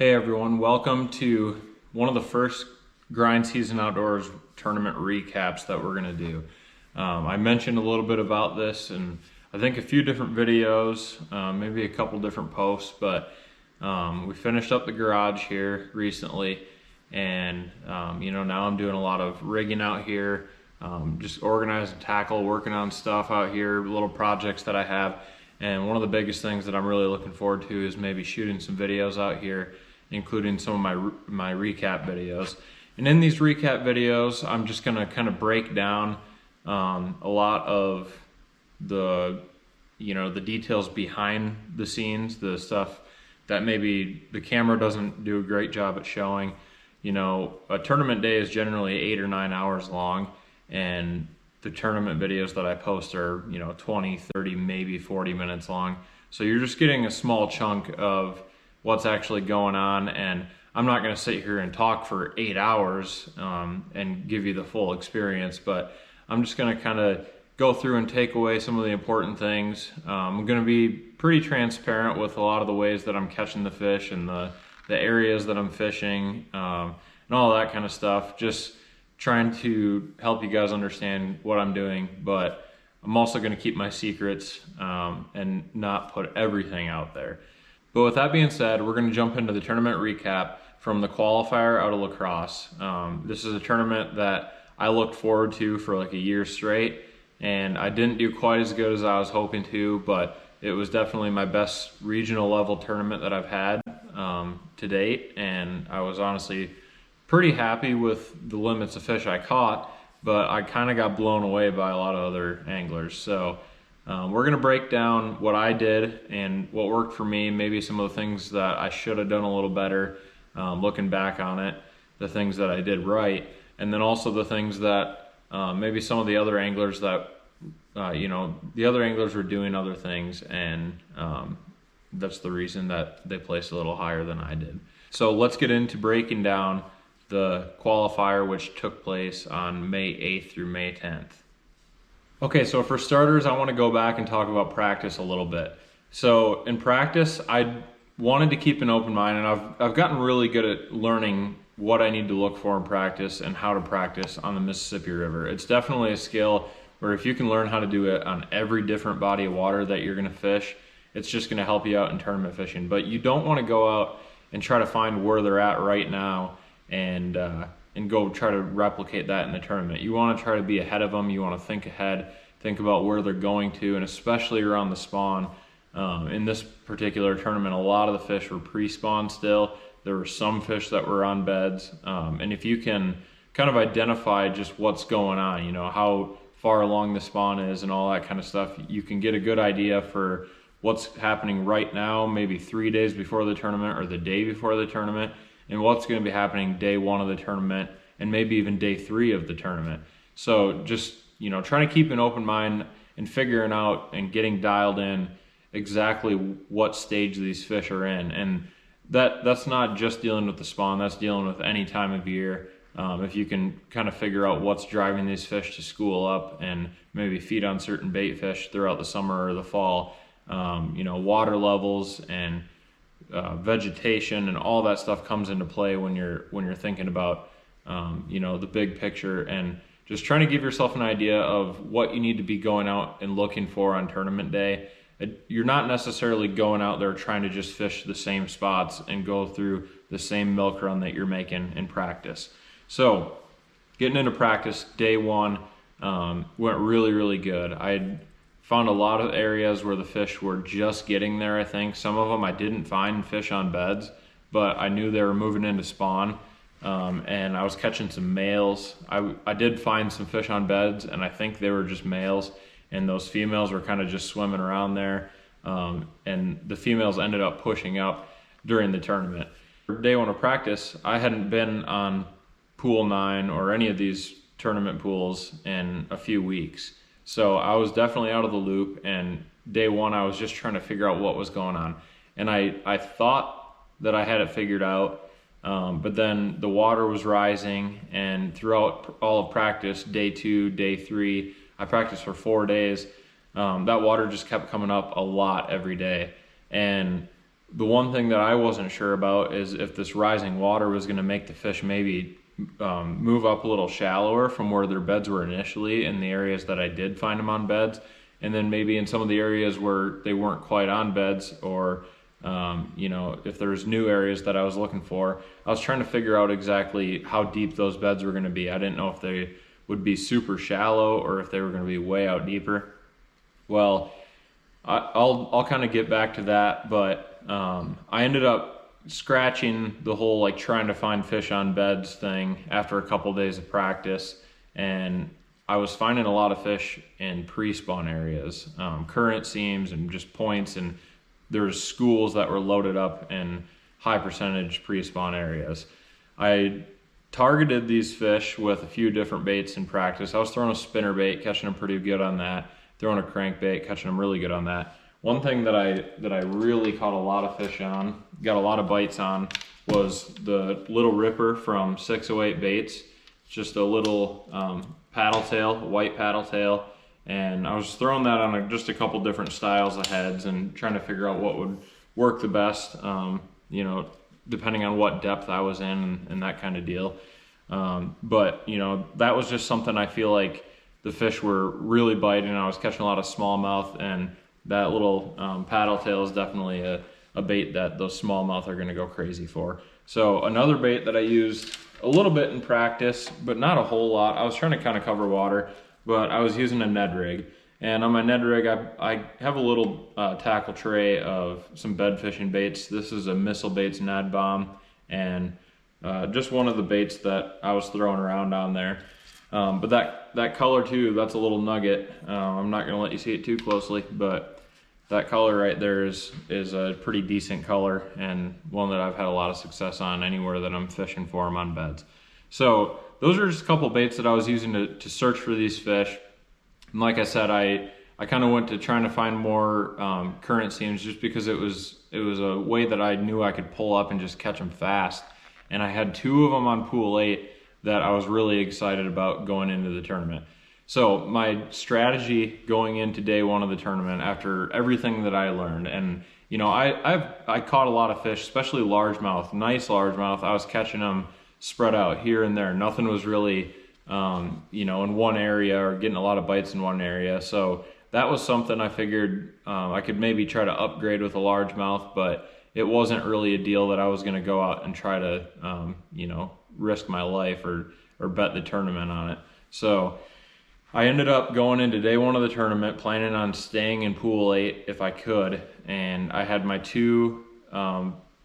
Hey everyone, welcome to one of the first Grind Season Outdoors tournament recaps that we're going to do. I mentioned a little bit about this in I think a few different videos, maybe a couple different posts, but we finished up the garage here recently, and now I'm doing a lot of rigging out here, just organizing tackle, working on stuff out here, little projects that I have. And one of the biggest things that I'm really looking forward to is maybe shooting some videos out here, including some of my recap videos. And in these recap videos, I'm just gonna kind of break down a lot of the details behind the scenes, the stuff that maybe the camera doesn't do a great job at showing. A tournament day is generally 8 or 9 hours long, and the tournament videos that I post are 20, 30, maybe 40 minutes long. So you're just getting a small chunk of what's actually going on, and I'm not going to sit here and talk for 8 hours and give you the full experience, but I'm just going to kind of go through and take away some of the important things. I'm going to be pretty transparent with a lot of the ways that I'm catching the fish and the areas that I'm fishing and all that kind of stuff, just trying to help you guys understand what I'm doing. But I'm also going to keep my secrets and not put everything out there. But with that being said, we're going to jump into the tournament recap from the Qualifier out of La Crosse. This is a tournament that I looked forward to for like a year straight, and I didn't do quite as good as I was hoping to, but it was definitely my best regional level tournament that I've had to date, and I was honestly pretty happy with the limits of fish I caught, but I kind of got blown away by a lot of other anglers. So we're going to break down what I did and what worked for me, maybe some of the things that I should have done a little better looking back on it, the things that I did right, and then also the things that maybe some of the other anglers that, the other anglers were doing other things, and that's the reason that they placed a little higher than I did. So let's get into breaking down the Qualifier, which took place on May 8th through May 10th. Okay, so for starters, I want to go back and talk about practice a little bit. So in practice, I wanted to keep an open mind, and I've gotten really good at learning what I need to look for in practice and how to practice on the Mississippi River. It's definitely a skill where if you can learn how to do it on every different body of water that you're going to fish, it's just going to help you out in tournament fishing. But you don't want to go out and try to find where they're at right now and go try to replicate that in the tournament. You want to try to be ahead of them. You want to think ahead, think about where they're going to, and especially around the spawn. In this particular tournament, a lot of the fish were pre-spawn still. There were some fish that were on beds, and if you can kind of identify just what's going on, how far along the spawn is and all that kind of stuff, you can get a good idea for what's happening right now, maybe 3 days before the tournament or the day before the tournament, and what's going to be happening day 1 of the tournament and maybe even day 3 of the tournament. So just, trying to keep an open mind and figuring out and getting dialed in exactly what stage these fish are in. And that's not just dealing with the spawn, that's dealing with any time of year. If you can kind of figure out what's driving these fish to school up and maybe feed on certain bait fish throughout the summer or the fall, water levels and vegetation and all that stuff comes into play when you're thinking about the big picture, and just trying to give yourself an idea of what you need to be going out and looking for on tournament day. You're not necessarily going out there trying to just fish the same spots and go through the same milk run that you're making in practice. So getting into practice, day 1 went really, really good. I found a lot of areas where the fish were just getting there, I think. Some of them I didn't find fish on beds, but I knew they were moving into spawn, and I was catching some males. I did find some fish on beds, and I think they were just males, and those females were kind of just swimming around there, and the females ended up pushing up during the tournament. For day 1 of practice, I hadn't been on pool 9 or any of these tournament pools in a few weeks. So I was definitely out of the loop, and day 1 I was just trying to figure out what was going on. And I thought that I had it figured out, but then the water was rising, and throughout all of practice, day 2, day 3, I practiced for 4 days, that water just kept coming up a lot every day. And the one thing that I wasn't sure about is if this rising water was going to make the fish maybe move up a little shallower from where their beds were initially in the areas that I did find them on beds, and then maybe in some of the areas where they weren't quite on beds, or you know, if there's new areas that I was looking for. I was trying to figure out exactly how deep those beds were going to be. I didn't know if they would be super shallow or if they were going to be way out deeper. Well, I'll kind of get back to that, but I ended up scratching the whole like trying to find fish on beds thing after a couple days of practice, and I was finding a lot of fish in pre-spawn areas, current seams and just points, and there's schools that were loaded up in high percentage pre-spawn areas. I targeted these fish with a few different baits in practice. I was throwing a spinner bait, catching them pretty good on that, throwing a crankbait, catching them really good on that. One thing that I really caught a lot of fish on, got a lot of bites on, was the little ripper from 608 Baits. Just a little paddle tail, white paddle tail, and I was throwing that on just a couple different styles of heads and trying to figure out what would work the best, you know, depending on what depth I was in and that kind of deal. But you know, that was just something I feel like the fish were really biting. I was catching a lot of smallmouth, and that little paddle tail is definitely a bait that those smallmouth are going to go crazy for. So another bait that I used a little bit in practice, but not a whole lot. I was trying to kind of cover water, but I was using a Ned rig. And on my Ned rig, I have a little tackle tray of some bed fishing baits. This is a Missile Baits Ned Bomb, and just one of the baits that I was throwing around on there. But that color too, that's a little nugget. I'm not gonna let you see it too closely, but that color right there is a pretty decent color, and one that I've had a lot of success on anywhere that I'm fishing for them on beds. So those are just a couple baits that I was using to search for these fish. And like I said, I kind of went to trying to find more current seams, just because it was a way that I knew I could pull up and just catch them fast. And I had 2 of them on pool 8 that I was really excited about going into the tournament. So my strategy going into day 1 of the tournament, after everything that I learned, and you know, I caught a lot of fish, especially largemouth, nice largemouth. I was catching them spread out here and there. Nothing was really, you know, in one area or getting a lot of bites in one area. So that was something I figured I could maybe try to upgrade with a largemouth, but it wasn't really a deal that I was going to go out and try to, you know, risk my life or bet the tournament on it. So I ended up going into day 1 of the tournament planning on staying in pool 8 if I could, and I had my 2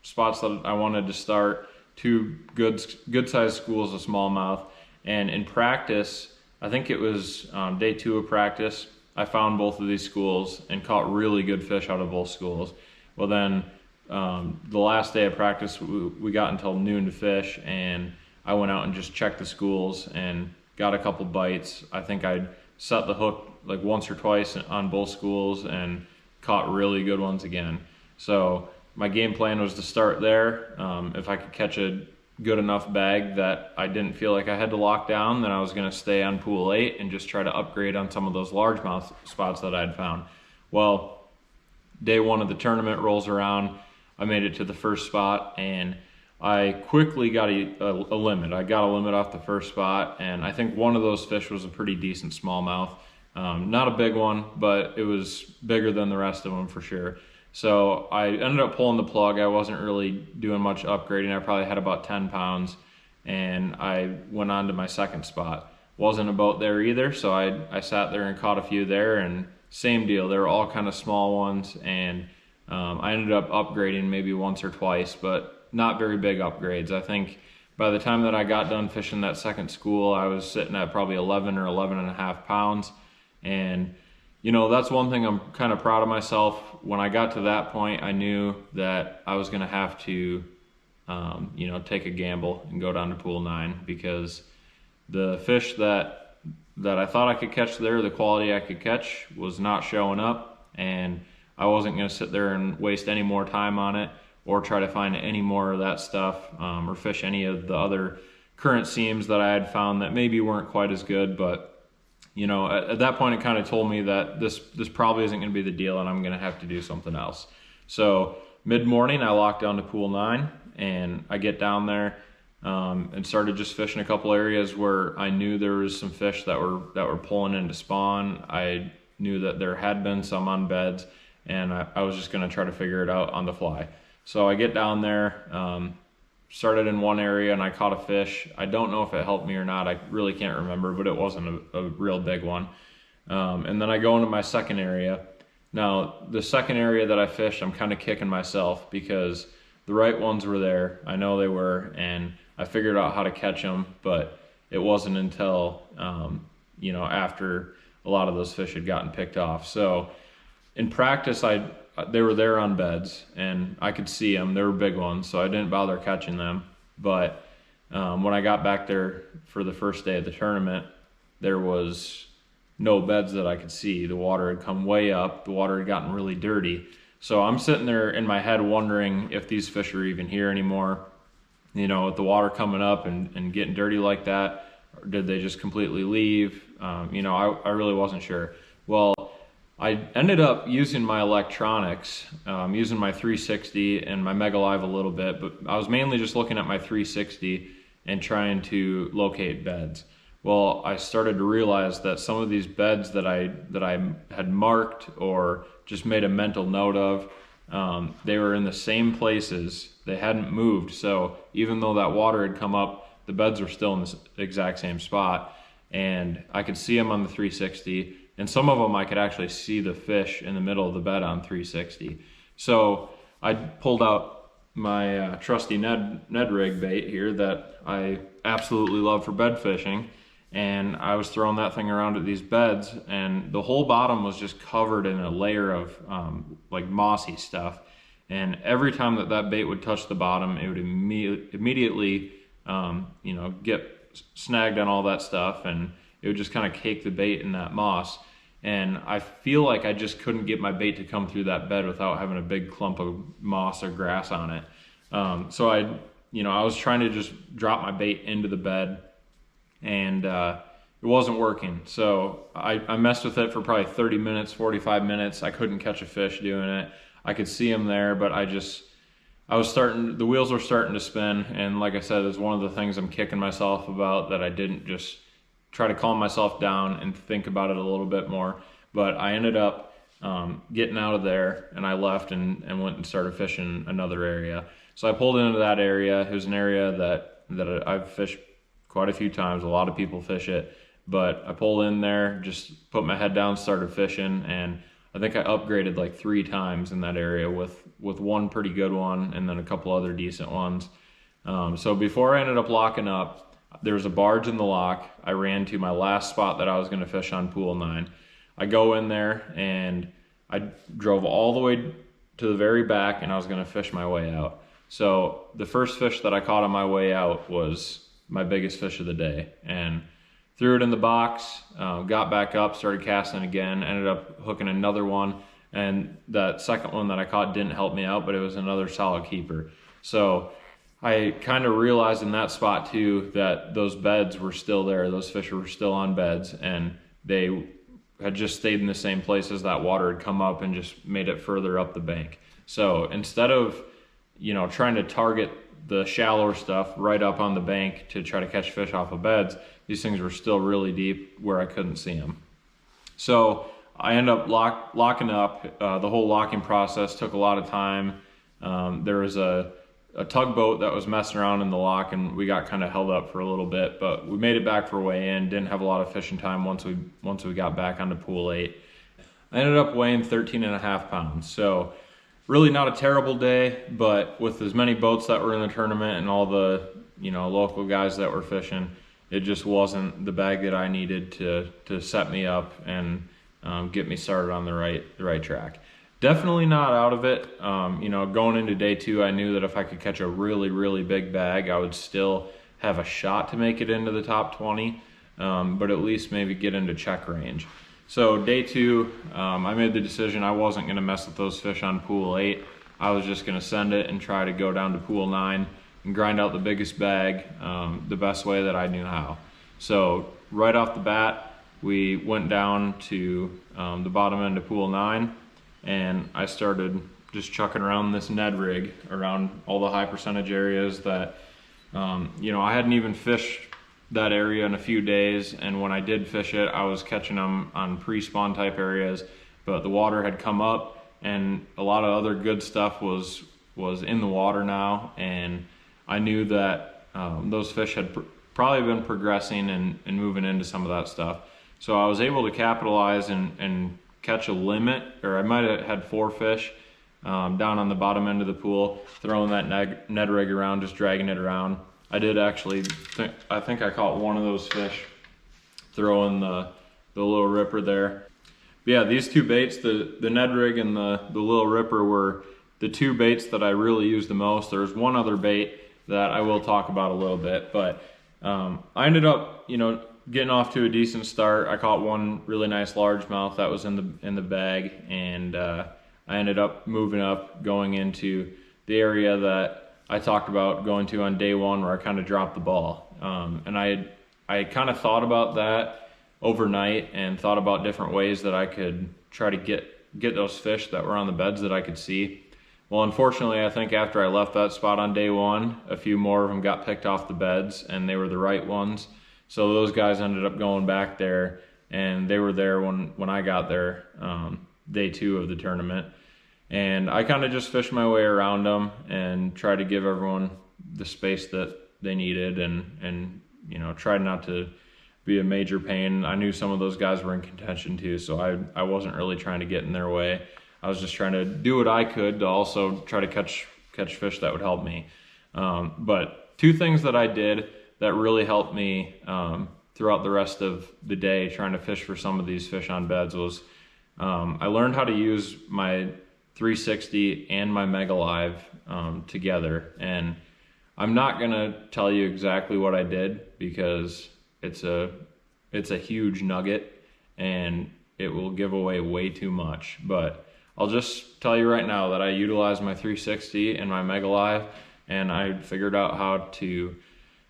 spots that I wanted to start, 2 good sized schools of smallmouth. And in practice, I think it was day 2 of practice, I found both of these schools and caught really good fish out of both schools. Well then, the last day of practice, we got until noon to fish, and I went out and just checked the schools and got a couple bites. I think I'd set the hook like once or twice on both schools and caught really good ones again. So my game plan was to start there. If I could catch a good enough bag that I didn't feel like I had to lock down, then I was going to stay on pool 8 and just try to upgrade on some of those largemouth spots that I'd found. Well, day 1 of the tournament rolls around. I made it to the first spot, and I quickly got a limit. I got a limit off the first spot, and I think one of those fish was a pretty decent smallmouth. Not a big one, but it was bigger than the rest of them for sure. So I ended up pulling the plug. I wasn't really doing much upgrading. I probably had about 10 pounds, and I went on to my second spot. Wasn't a boat there either, so I sat there and caught a few there, and same deal. They were all kind of small ones, and I ended up upgrading maybe once or twice, but not very big upgrades. I think by the time that I got done fishing that second school, I was sitting at probably 11 or 11 and a half pounds. And, you know, that's one thing I'm kind of proud of myself. When I got to that point, I knew that I was going to have to, you know, take a gamble and go down to pool 9, because the fish that I thought I could catch there, the quality I could catch, was not showing up, and I wasn't going to sit there and waste any more time on it or try to find any more of that stuff, or fish any of the other current seams that I had found that maybe weren't quite as good. But, you know, at that point, it kind of told me that this probably isn't going to be the deal, and I'm going to have to do something else. So mid-morning I locked down to pool 9, and I get down there and started just fishing a couple areas where I knew there was some fish that were pulling into spawn. I knew that there had been some on beds, and I was just going to try to figure it out on the fly. So I get down there, started in one area, and I caught a fish. I don't know if it helped me or not. I really can't remember, but it wasn't a real big one. And then I go into my second area. Now, the second area that I fished, I'm kind of kicking myself because the right ones were there. I know they were, and I figured out how to catch them, but it wasn't until, you know, after a lot of those fish had gotten picked off. So in practice, they were there on beds, and I could see them. They were big ones, so I didn't bother catching them. But when I got back there for the first day of the tournament, there was no beds that I could see. The water had come way up. The water had gotten really dirty. So I'm sitting there in my head wondering if these fish are even here anymore. You know, with the water coming up and getting dirty like that, or did they just completely leave? You know, I really wasn't sure. Well, I ended up using my electronics, using my 360 and my Mega Live a little bit, but I was mainly just looking at my 360 and trying to locate beds. Well, I started to realize that some of these beds that I had marked or just made a mental note of, they were in the same places. They hadn't moved. So even though that water had come up, the beds were still in the exact same spot, and I could see them on the 360. And some of them I could actually see the fish in the middle of the bed on 360. So I pulled out my trusty Ned rig bait here that I absolutely love for bed fishing, and I was throwing that thing around at these beds, and the whole bottom was just covered in a layer of like mossy stuff. And every time that bait would touch the bottom, it would immediately you know, get snagged on all that stuff, and it would just kind of cake the bait in that moss. And I feel like I just couldn't get my bait to come through that bed without having a big clump of moss or grass on it. So I was trying to just drop my bait into the bed, and it wasn't working. So I messed with it for probably 30 minutes, 45 minutes. I couldn't catch a fish doing it. I could see them there, but the wheels were starting to spin. And like I said, it's one of the things I'm kicking myself about, that I didn't just try to calm myself down and think about it a little bit more. But I ended up getting out of there, and I left and went and started fishing another area. So I pulled into that area. It was an area that I've fished quite a few times. A lot of people fish it, but I pulled in there, just put my head down, started fishing, and I think I upgraded like 3 times in that area with one pretty good one and then a couple other decent ones. So before I ended up locking up, there was a barge in the lock. I ran to my last spot that I was going to fish on pool 9. I go in there, and I drove all the way to the very back, and I was going to fish my way out. So the first fish that I caught on my way out was my biggest fish of the day, and threw it in the box, got back up, started casting again, ended up hooking another one, and that second one that I caught didn't help me out, but it was another solid keeper. So I kind of realized in that spot too that those beds were still there. Those fish were still on beds, and they had just stayed in the same place as that water had come up and just made it further up the bank. So instead of, you know, trying to target the shallower stuff right up on the bank to try to catch fish off of beds, these things were still really deep where I couldn't see them. So I ended up locking up. The whole locking process took a lot of time. There was a tugboat that was messing around in the lock, and we got kind of held up for a little bit, but we made it back for weigh in. Didn't have a lot of fishing time once we got back onto pool 8. I ended up weighing 13.5 pounds. So really not a terrible day, but with as many boats that were in the tournament and all the, you know, local guys that were fishing, it just wasn't the bag that I needed to set me up and get me started on the right track. Definitely not out of it. You know, going into day 2, I knew that if I could catch a really, really big bag, I would still have a shot to make it into the top 20, but at least maybe get into check range. So day 2, I made the decision I wasn't going to mess with those fish on pool 8. I was just going to send it and try to go down to pool 9 and grind out the biggest bag the best way that I knew how. So right off the bat, we went down to the bottom end of pool 9, and I started just chucking around this Ned rig around all the high percentage areas that, you know, I hadn't even fished that area in a few days, and when I did fish it, I was catching them on pre-spawn type areas, but the water had come up and a lot of other good stuff was in the water now, and I knew that those fish had probably been progressing and moving into some of that stuff. So I was able to capitalize and catch a limit, or I might have had 4 fish down on the bottom end of the pool, throwing that Ned rig around, just dragging it around. I did actually, I think I caught one of those fish throwing the little ripper there. But yeah, these 2 baits, the Ned rig and the little ripper, were the 2 baits that I really used the most. There's one other bait that I will talk about a little bit, but I ended up, you know, getting off to a decent start. I caught one really nice largemouth that was in the bag, and I ended up moving up, going into the area that I talked about going to on day 1, where I kind of dropped the ball. And I kind of thought about that overnight and thought about different ways that I could try to get those fish that were on the beds that I could see. Well, unfortunately, I think after I left that spot on day 1, a few more of them got picked off the beds, and they were the right ones. So those guys ended up going back there, and they were there when I got there, day 2 of the tournament. And I kind of just fished my way around them and tried to give everyone the space that they needed, and you know, tried not to be a major pain. I knew some of those guys were in contention too, so I wasn't really trying to get in their way. I was just trying to do what I could to also try to catch fish that would help me. But 2 things that I did that really helped me throughout the rest of the day trying to fish for some of these fish on beds was I learned how to use my 360 and my Mega Live together. And I'm not gonna tell you exactly what I did, because it's a huge nugget and it will give away way too much. But I'll just tell you right now that I utilized my 360 and my Mega Live, and I figured out how to,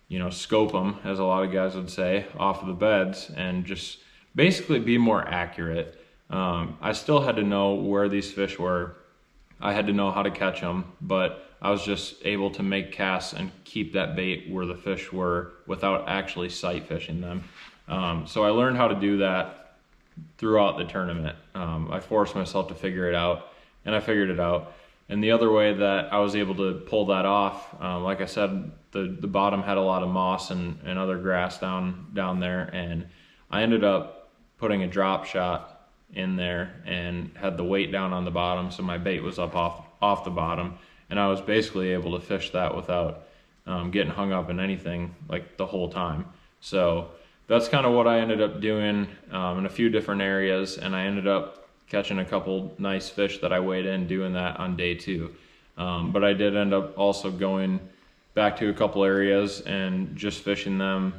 you know, scope them, as a lot of guys would say, off of the beds, and just basically be more accurate. I still had to know where these fish were. I had to know how to catch them, but I was just able to make casts and keep that bait where the fish were without actually sight fishing them. So I learned how to do that throughout the tournament. I forced myself to figure it out, and I figured it out. And the other way that I was able to pull that off, like I said, the bottom had a lot of moss and other grass down there, and I ended up putting a drop shot in there and had the weight down on the bottom, so my bait was up off the bottom, and I was basically able to fish that without getting hung up in anything like the whole time. So that's kind of what I ended up doing in a few different areas, and I ended up catching a couple nice fish that I weighed in doing that on day 2. But I did end up also going back to a couple areas and just fishing them,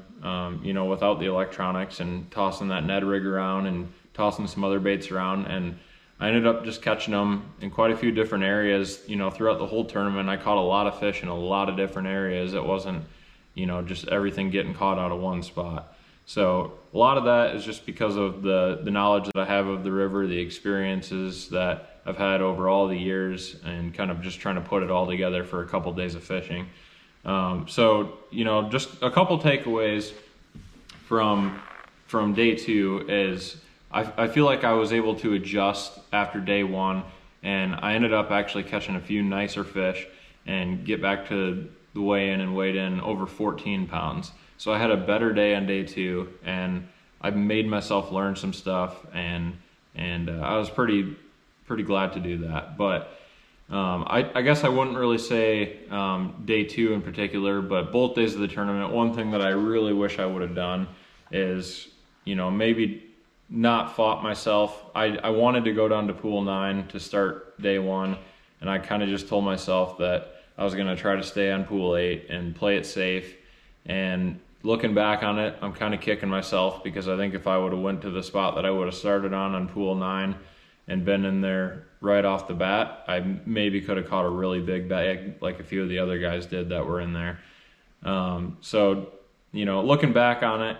you know, without the electronics, and tossing that Ned rig around and tossing some other baits around. And I ended up just catching them in quite a few different areas, you know, throughout the whole tournament. I caught a lot of fish in a lot of different areas. It wasn't, you know, just everything getting caught out of one spot. So a lot of that is just because of the knowledge that I have of the river, the experiences that I've had over all the years, and kind of just trying to put it all together for a couple days of fishing. So, you know, just a couple takeaways from day 2 is I feel like I was able to adjust after day 1, and I ended up actually catching a few nicer fish and get back to the weigh-in and weighed in over 14 pounds. So I had a better day on day 2, and I made myself learn some stuff, and I was pretty glad to do that. But I guess I wouldn't really say day 2 in particular, but both days of the tournament, one thing that I really wish I would have done is, you know, maybe not fought myself. I wanted to go down to pool 9 to start day 1, and I kind of just told myself that I was going to try to stay on pool 8 and play it safe. And looking back on it, I'm kind of kicking myself, because I think if I would have went to the spot that I would have started on pool 9 and been in there right off the bat, I maybe could have caught a really big bag like a few of the other guys did that were in there. So, you know, looking back on it,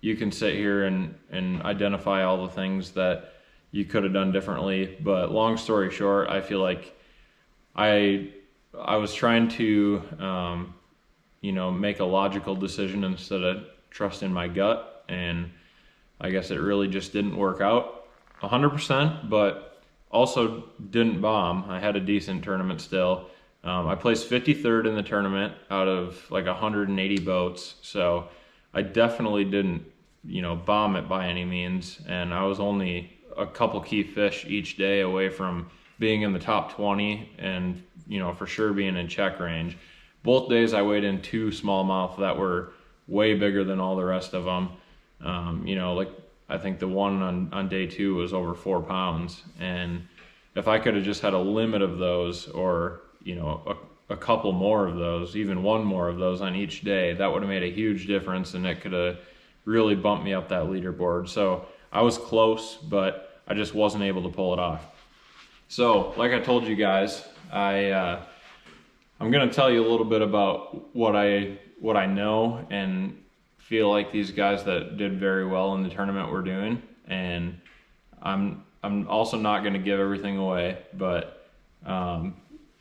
you can sit here and identify all the things that you could have done differently. But long story short, I feel like I was trying to, make a logical decision instead of trusting my gut, and I guess it really just didn't work out 100%, but also didn't bomb. I had a decent tournament still. I placed 53rd in the tournament out of like 180 boats, so I definitely didn't, bomb it by any means, and I was only a couple key fish each day away from being in the top 20 and, for sure being in check range. Both days I weighed in 2 smallmouth that were way bigger than all the rest of them. Like I think the one on day 2 was over 4 pounds, and if I could have just had a limit of those, or a couple more of those, even one more of those on each day, that would have made a huge difference, and it could have really bumped me up that leaderboard. So I was close, but I just wasn't able to pull it off. So like I told you guys, I'm going to tell you a little bit about what I know and feel like these guys that did very well in the tournament were doing, and I'm also not going to give everything away, but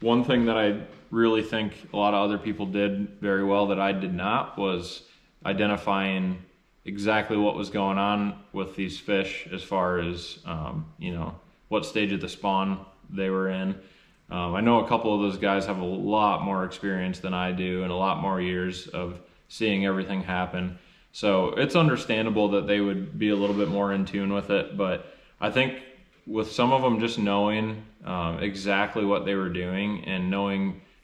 one thing that I really think a lot of other people did very well that I did not was identifying exactly what was going on with these fish as far as what stage of the spawn they were in. I know a couple of those guys have a lot more experience than I do and a lot more years of seeing everything happen. So it's understandable that they would be a little bit more in tune with it, but I think with some of them just knowing exactly what they were doing and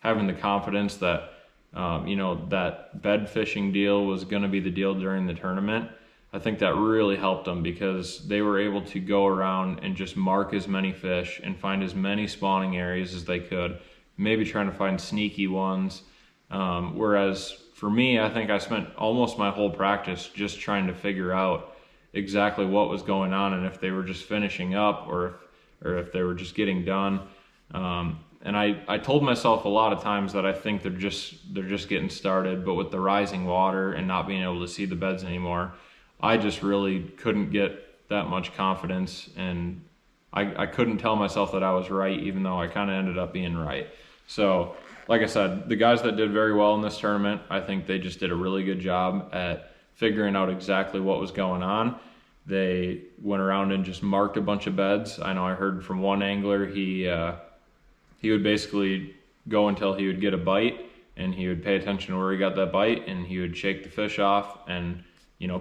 having the confidence that that bed fishing deal was going to be the deal during the tournament, I think that really helped them, because they were able to go around and just mark as many fish and find as many spawning areas as they could, maybe trying to find sneaky ones. Whereas for me, I think I spent almost my whole practice just trying to figure out exactly what was going on, and if they were just finishing up or if they were just getting done. And I told myself a lot of times that I think they're just getting started, but with the rising water and not being able to see the beds anymore, I just really couldn't get that much confidence, and I couldn't tell myself that I was right, even though I kind of ended up being right. So like I said, the guys that did very well in this tournament, I think they just did a really good job at figuring out exactly what was going on. They went around and just marked a bunch of beds. I know I heard from one angler, he would basically go until he would get a bite, and he would pay attention to where he got that bite, and he would shake the fish off and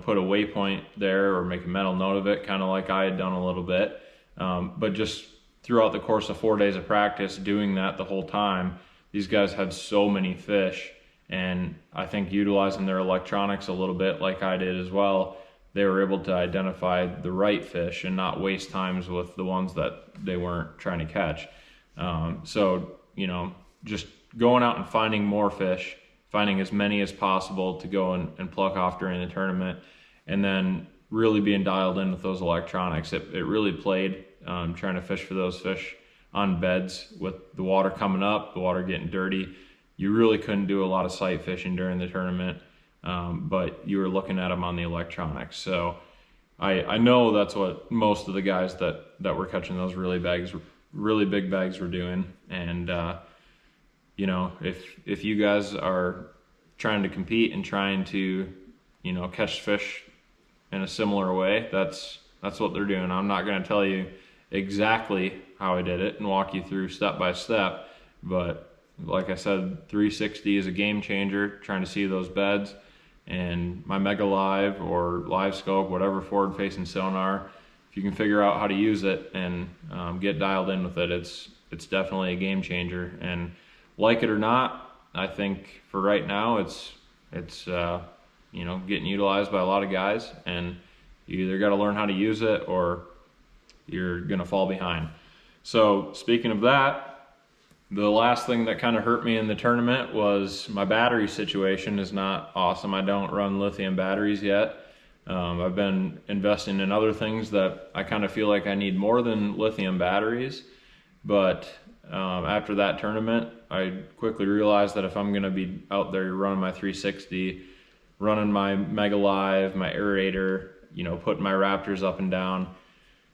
put a waypoint there or make a mental note of it, kind of like I had done a little bit. But just throughout the course of 4 days of practice, doing that the whole time, these guys had so many fish, and I think utilizing their electronics a little bit like I did as well, they were able to identify the right fish and not waste times with the ones that they weren't trying to catch. So just going out and finding more fish, finding as many as possible to go and pluck off during the tournament, and then really being dialed in with those electronics. It really played, trying to fish for those fish on beds with the water coming up, the water getting dirty. You really couldn't do a lot of sight fishing during the tournament, but you were looking at them on the electronics. So I know that's what most of the guys that were catching those really big bags were doing. And if you guys are trying to compete and trying to catch fish in a similar way, that's what they're doing. I'm not going to tell you exactly how I did it and walk you through step by step, but like I said, 360 is a game changer, trying to see those beds. And my Mega Live or Live Scope, whatever forward facing sonar, if you can figure out how to use it and get dialed in with it, it's definitely a game changer. And like it or not, I think for right now it's getting utilized by a lot of guys, and you either got to learn how to use it or you're gonna fall behind. So speaking of that, the last thing that kind of hurt me in the tournament was my battery situation is not awesome. I don't run lithium batteries yet. I've been investing in other things that I kind of feel like I need more than lithium batteries, but after that tournament, I quickly realized that if I'm going to be out there running my 360, running my Mega Live, my aerator, putting my Raptors up and down,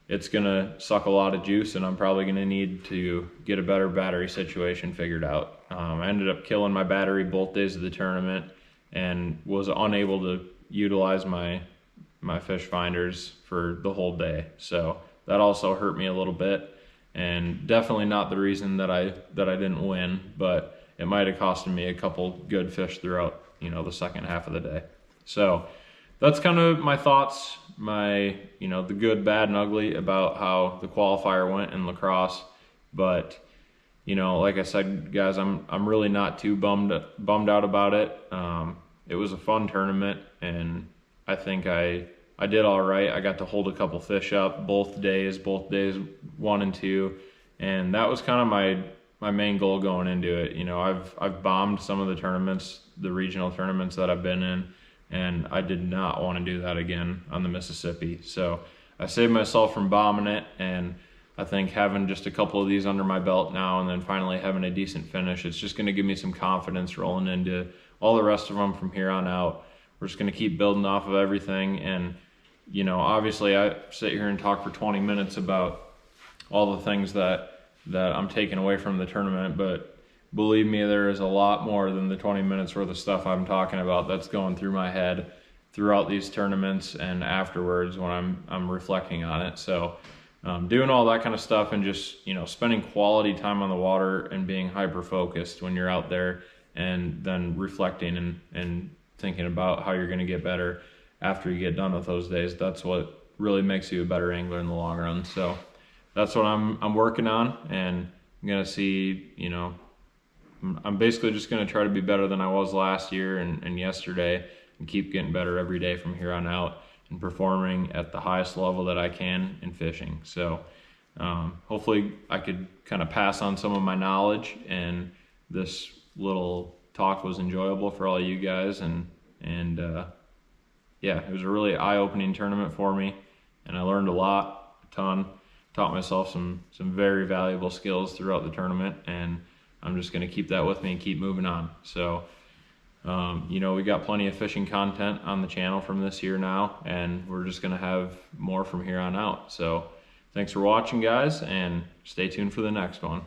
it's gonna suck a lot of juice, and I'm probably gonna need to get a better battery situation figured out. I ended up killing my battery both days of the tournament and was unable to utilize my fish finders for the whole day. So that also hurt me a little bit, and definitely not the reason that I didn't win, but it might have costed me a couple good fish throughout, the second half of the day. So that's kind of my thoughts, the good, bad, and ugly about how the qualifier went in lacrosse. But like I said, guys, I'm really not too bummed out about it. It was a fun tournament, and I think I did all right. I got to hold a couple fish up both days 1 and 2, and that was kind of my main goal going into it. I've bombed some of the tournaments, the regional tournaments that I've been in, and I did not want to do that again on the Mississippi. So I saved myself from bombing it, and I think having just a couple of these under my belt now and then finally having a decent finish, it's just going to give me some confidence rolling into all the rest of them from here on out. We're just going to keep building off of everything. And obviously I sit here and talk for 20 minutes about all the things that I'm taking away from the tournament, but believe me, there is a lot more than the 20 minutes worth of stuff I'm talking about that's going through my head throughout these tournaments and afterwards when I'm reflecting on it. So doing all that kind of stuff and just spending quality time on the water and being hyper focused when you're out there, and then reflecting and thinking about how you're going to get better after you get done with those days. That's what really makes you a better angler in the long run. So that's what I'm working on, and I'm gonna see, I'm basically just gonna try to be better than I was last year and yesterday, and keep getting better every day from here on out and performing at the highest level that I can in fishing. So hopefully I could kind of pass on some of my knowledge, and this little talk was enjoyable for all of you guys. And yeah, it was a really eye-opening tournament for me, and I learned a ton. Taught myself some very valuable skills throughout the tournament, and I'm just going to keep that with me and keep moving on. So, we got plenty of fishing content on the channel from this year now, and we're just going to have more from here on out. So, thanks for watching, guys, and stay tuned for the next one.